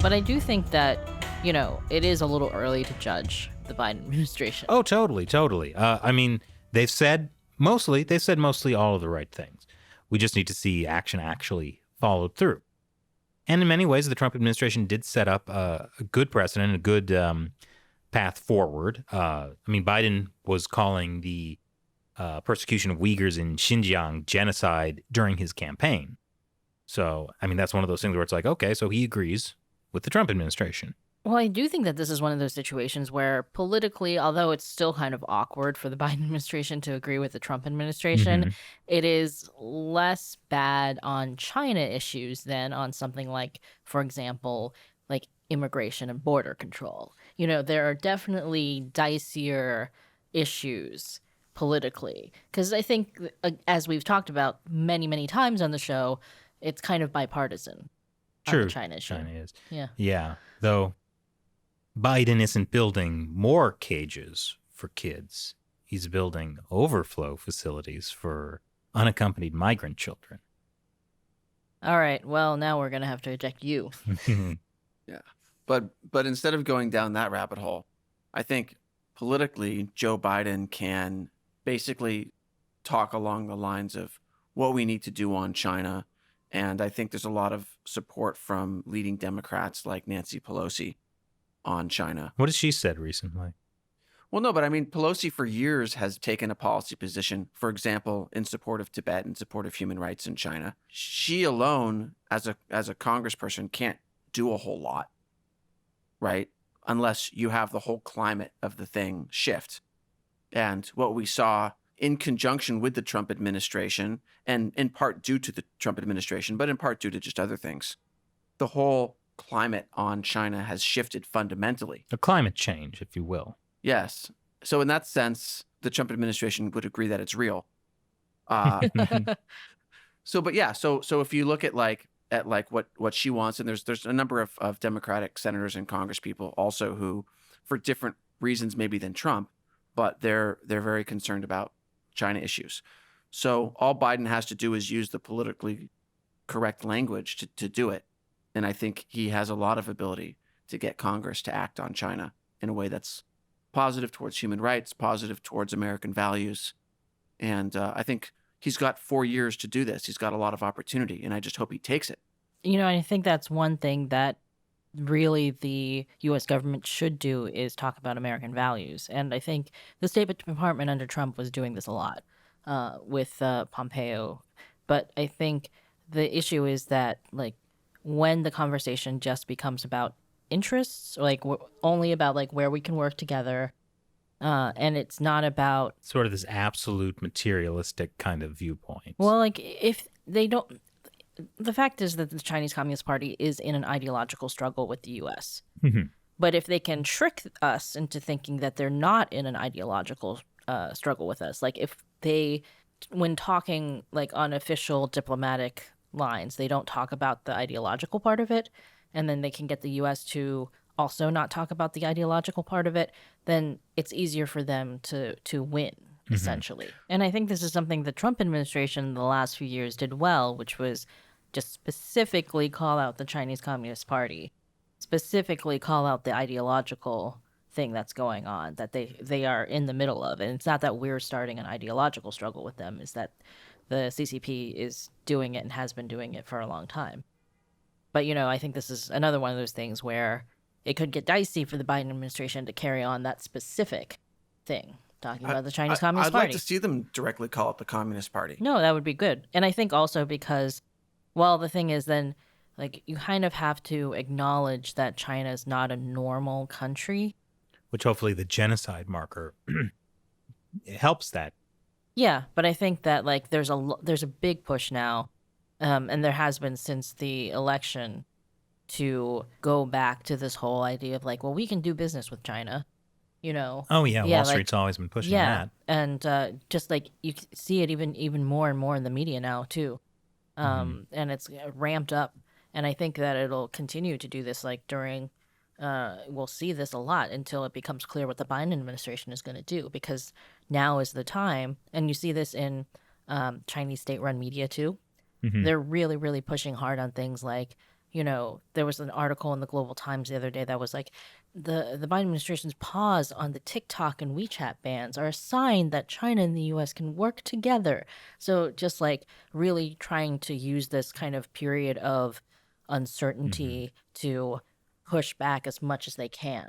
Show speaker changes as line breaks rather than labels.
But I do think that, it is a little early to judge the Biden administration.
Oh, totally. I mean, they've said mostly all of the right things. We just need to see action actually followed through. And in many ways, the Trump administration did set up a good precedent, a good path forward. I mean, Biden was calling the persecution of Uyghurs in Xinjiang genocide during his campaign. So, I mean, that's one of those things where it's like, okay, so he agrees with the Trump administration.
Well, I do think that this is one of those situations where politically, although it's still kind of awkward for the Biden administration to agree with the Trump administration, it is less bad on China issues than on something like, for example, like immigration and border control. There are definitely dicier issues politically, because I think, as we've talked about many, many times on the show, it's kind of bipartisan.
True.
On the China issue.
China is.
Yeah.
Though Biden isn't building more cages for kids. He's building overflow facilities for unaccompanied migrant children.
All right. Well, now we're going to have to eject you.
Yeah. But instead of going down that rabbit hole, I think politically, Joe Biden can basically talk along the lines of what we need to do on China. And I think there's a lot of support from leading Democrats like Nancy Pelosi on China.
What has she said recently?
Well, no, but I mean, Pelosi for years has taken a policy position, for example, in support of Tibet, in support of human rights in China. She alone, as a congressperson, can't do a whole lot, right? Unless you have the whole climate of the thing shift. And what we saw in conjunction with the Trump administration, and in part due to the Trump administration, but in part due to just other things, the whole climate on China has shifted fundamentally.
A climate change, if you will.
Yes. So in that sense, the Trump administration would agree that it's real. So if you look at what she wants, and there's a number of Democratic senators and Congress people also who, for different reasons maybe than Trump, but they're very concerned about China issues. So all Biden has to do is use the politically correct language to do it. And I think he has a lot of ability to get Congress to act on China in a way that's positive towards human rights, positive towards American values. And I think he's got 4 years to do this. He's got a lot of opportunity, and I just hope he takes it.
I think that's one thing that really the U.S. government should do is talk about American values. And I think the State Department under Trump was doing this a lot with Pompeo. But I think the issue is that, like, when the conversation just becomes about interests, like only about like where we can work together, and it's not about
sort of this absolute materialistic kind of viewpoint.
Well, like if they don't, the fact is that the Chinese Communist Party is in an ideological struggle with the U.S. But if they can trick us into thinking that they're not in an ideological struggle with us, like if they, when talking like on official diplomatic lines, they don't talk about the ideological part of it, and then they can get the U.S. to also not talk about the ideological part of it, then it's easier for them to win, essentially. And I think this is something the Trump administration in the last few years did well, which was just specifically call out the Chinese Communist Party, specifically call out the ideological thing that's going on, that they are in the middle of. And it's not that we're starting an ideological struggle with them, it's that the CCP is doing it and has been doing it for a long time. But, I think this is another one of those things where it could get dicey for the Biden administration to carry on that specific thing, talking about the Chinese Communist Party.
I'd like to see them directly call it the Communist Party.
No, that would be good. And I think also because, well, the thing is then, like, you kind of have to acknowledge that China is not a normal country.
Which hopefully the genocide marker helps that.
Yeah, but I think that, like, there's a big push now, and there has been since the election, to go back to this whole idea of like, well, we can do business with China,
Oh yeah, Wall Street's always been pushing that.
And just like you see it even more and more in the media now too, and it's ramped up. And I think that it'll continue to do this. Like during, we'll see this a lot until it becomes clear what the Biden administration is going to do, because now is the time. And you see this in Chinese state-run media too. They're really, really pushing hard on things like, there was an article in the Global Times the other day that was like, the Biden administration's pause on the TikTok and WeChat bans are a sign that China and the U.S. can work together. So just like really trying to use this kind of period of uncertainty to push back as much as they can.